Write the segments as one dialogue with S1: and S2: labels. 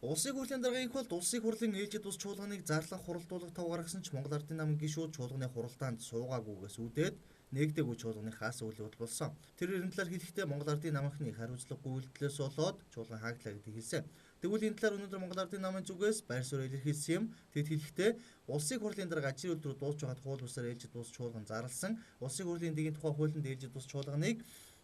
S1: Улсын хурлын дарга их бол улсын хурлын ээлжид ус чуулганыг зарлах хуралдуулах тав гаргасан ч Монгол Ардын намын гишүүд чуулганы хуралдаанд суугаагүйгээс үүдээд нэгдэггүй чуулганыхаас үйл явдал болсон. Тэр эрен талаар хэлэхдээ Монгол Ардын намынхны хариуцлагагүй үйлдэлээс болоод чуулган хааглаа гэдгийг хэлсэн. Тэгвэл энэ талаар өнөөдөр Монгол Ардын намын зүгээс байр суурь илэрхийлсэн юм. Тэд хэлэхдээ улсын хурлын дарга ажил үйлдвэрүүд дуусч байхад хууль бусаар ээлжид ус чуулган зарласан. Улсын хурлын дэгийн тухай хуулинд ээлжид ус чуулганыг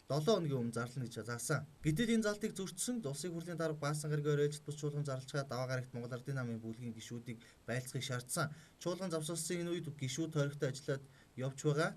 S1: 7 хоногийн өмнө зарлана гэж заасан. Гэтэл энэ залтыг зөрчсөн улсын хурлын дарга Баасан гарагийн ээлжид бус чуулган зарлцгаа даваа гарагт Монгол Ардын намын бүлгийн гишүүдийг байлцахыг шаардсан. Чуулган завсарласан энэ үед гишүүд тойрогтой ажиллаад явж байгаа.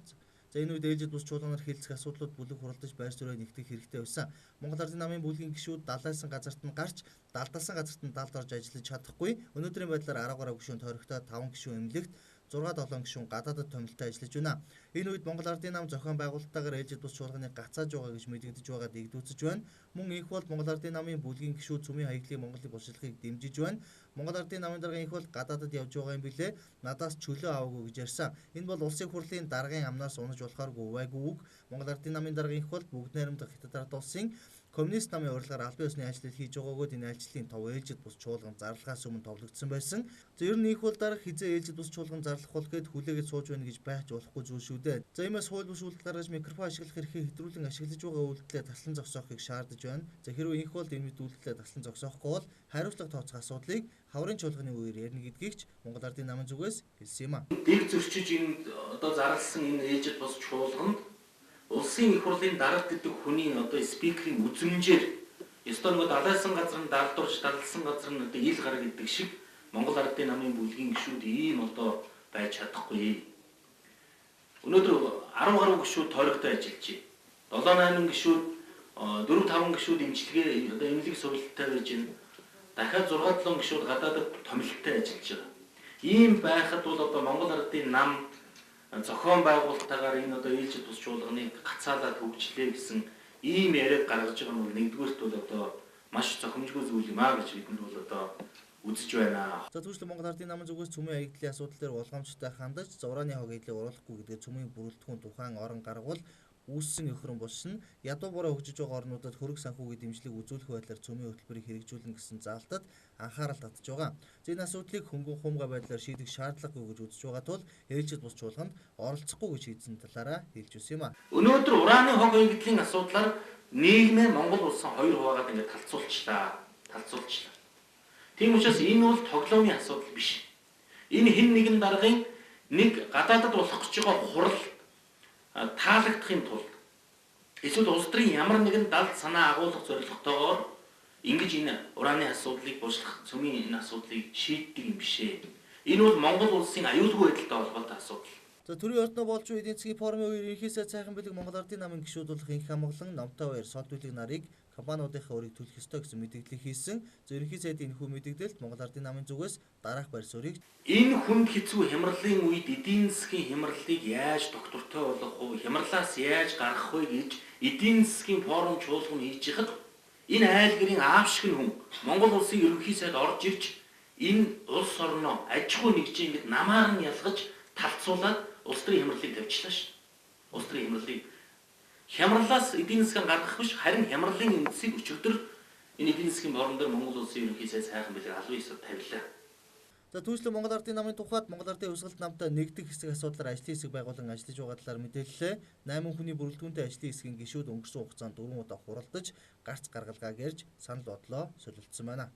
S1: За энэ үед ээлжид бус чуулганаар хэлцэх асуудлууд бүлэг хуралдаж байр суурь нэгтгэх хэрэгтэй байсан. Монгол Ардын намын бүлгийн гишүүд далайсан газарт нь гарч далдалсан газарт нь далд орж ажиллаж чадахгүй. Өнөөдрийн байдлаар 10 гаруй гишүүн тойрогтой 5 гишүүн эмнэлэгт 6-7 гишүүн гадаадд томилтой ажиллаж байна. Энэ үед Монгол Ардын нам зохион байгуулалттайгаар ээлжид бус чуулганыг гацааж байгаа гэж мэдэгдэж байгаад игдүүцэж байна. Мөн их бол Монгол Ардын намын бүлгийн гишүүд цөмийн хаягдлыг Монголын боловсролыг дэмжиж байна. Монгол Ардын намын даргын их бол гадаадд явж байгаа юм билээ. Надаас чөлөө аваагүй гэж ярьсан. Энэ бол улсын хурлын даргын амнаас унаж болохооргүй увайгүй үг. Монгол Ардын намын даргын их бол бүгд найрамдах Хятад ард улсын коммунист намын урилгаар албан ёсны ажлыг хийж байгаагүй энэ ажлын тов ээлжид бус чуулган зарлахаас өмнө товлогдсон байсан. Ер нь их бол дарга хизээ ээлжид бус чуулган зарлах бол гэд хүлээгээд сууж байна гэж байж болохгүй зүйл шүү дээ. За иймээс хууль бус үйлдэл гаргаж микрофон ашиглах эрхээ хэтрүүлэн ашиглаж байгаа үйлдэлээ таслан зогсоохыг шаардаж байна. За хэрвээ их бол энэ мэд үйлдэлээ таслан зогсоохгүй бол хариуцлага тооцох асуудлыг хаврын чуулганы үеэр ярина гэдгийг ч Монгол Ардын намын зүгээс хэлсэн юм а.
S2: Дэг зөрчиж энэ одоо зарласан энэ ээлжид бус чуулганд улсын их хурлын дарга гэдэг хүний одоо спикерийн үзмжээр ёстой нэг далайсан газар нь далдурч далсан газар нь одоо ил гар гэдэг шиг Монгол Ардын намын бүлгийн гишүүд ийм одоо байж чадахгүй. Өнөөдөр 10 гаруй гишүүд тойрогтой ажиллаж байна. 7-8 гишүүд 4-5 гишүүд имчилгээ одоо эмнэлэг сурвалжтай байж байна. Дахиад 6-7 гишүүд гадаадд томилолттой ажиллаж байгаа. Ийм байхад бол одоо Монгол Ардын нам зохион байгуулалттайгаар энэ одоо ээлжид бус чуулганыг гацаалаад хөгжлөө гэсэн ийм яриаг гаргаж байгаа нь нэгдүгээрт бол одоо маш зохимжгүй зүйл юм аа гэж бидэнд бол одоо үзэж байна.
S1: За түүнчлэн Монгол Ардын намын зүгээс цөмийн хаягдлын асуудал дээр болгоомжтой хандаж зурааны хог хэдлийг оруулахгүй гэдэг цөмийн бүрэлдэхүүн тухайн орон гаргавал үүссэн өхрөн болсон ядуу буруу хөгжиж байгаа орнуудад хөрөг санхүүгийн дэмжлэг үзүүлэх байдлаар цөмийн хөтөлбөрийг хэрэгжүүлнэ гэсэн заалтад анхаарал татж байгаа. Энэ асуудлыг хөнгөн хумгай байдлаар шийдэх шаардлагагүй гэж үзэж байгаа тул ээлжид бус чуулганд оролцохгүй гэж шийдсэн талаараа хэлж өгсөн юм а.
S2: Өнөөдөр урааны хог хэвлэлийн асуудлаар нийгмээ Монгол улсын хоёр хуваагаад ингээд талцуулчлаа. Тийм учраас энэ бол тоглоомын асуудал биш. Энэ хэн нэгэн даргын нэг гадаадд болох гэж байгаа хурал таалагдахын тулд эсвэл улс төрийн ямар нэгэн далд санаа агуулгах зорилготойгоор ингэж энэ урааны асуудлыг буушлах цөмийн энэ асуудлыг шийддэг юм бишээ. Энэ бол Монгол улсын аюулгүй байдалтай холбоотой асуудал.
S1: За төрийн ордноо болж буй эдийн засгийн форумын үеэр ерөнхий сайд сайхан бэлэг Монгол Ардын намын гишүүд болох инх хамглан номтой баяр сод бүлэг нарыг компаниудынхаа өрийг төлөх ёстой гэсэн мэдээлэл хийсэн. За ерөнхий сайдын энэхүү мэдээлэлд Монгол Ардын намын зүгээс дараах байр суурийг
S2: энэ хүнд хэцүү хямралын үед эдийн засгийн хямралыг яаж доктортой болгох вэ? Хямралаас яаж гарах вэ гэж эдийн засгийн форум чуулган хийж хад энэ айл гэрийн аав шиг хүн Монгол улсын ерөнхий сайд орж ирж энэ улс орноо аж ахуй нэгжийн ингэж намаар нь ялгаж талцуулаад улс төрийн хямралыг тавьчлаа ш. Улс төрийн хямралыг хямралаас эдийн засгийн гаргах биш харин хямралын эндсийг өчигдөр энэ эдийн засгийн форум дээр Монгол улсын ерөнхий сайд сайхан бэлэг албан ёсод тавилаа.
S1: За түүнчлэн Монгол Ардын намын тухайд Монгол Ардын өсгөлт намтай нэгдэх хэсэг асуудлаар ажлын хэсэг байгуулан ажиллаж байгаа талаар мэдээллээ. 8 хүний бүрэлдэхүүнтэй ажлын хэсгийн гишүүд өнгөрсөн хугацаанд 4 удаа хуралдаж гарц гаргалгаа гэрж санал бодлоо солилцсон байна.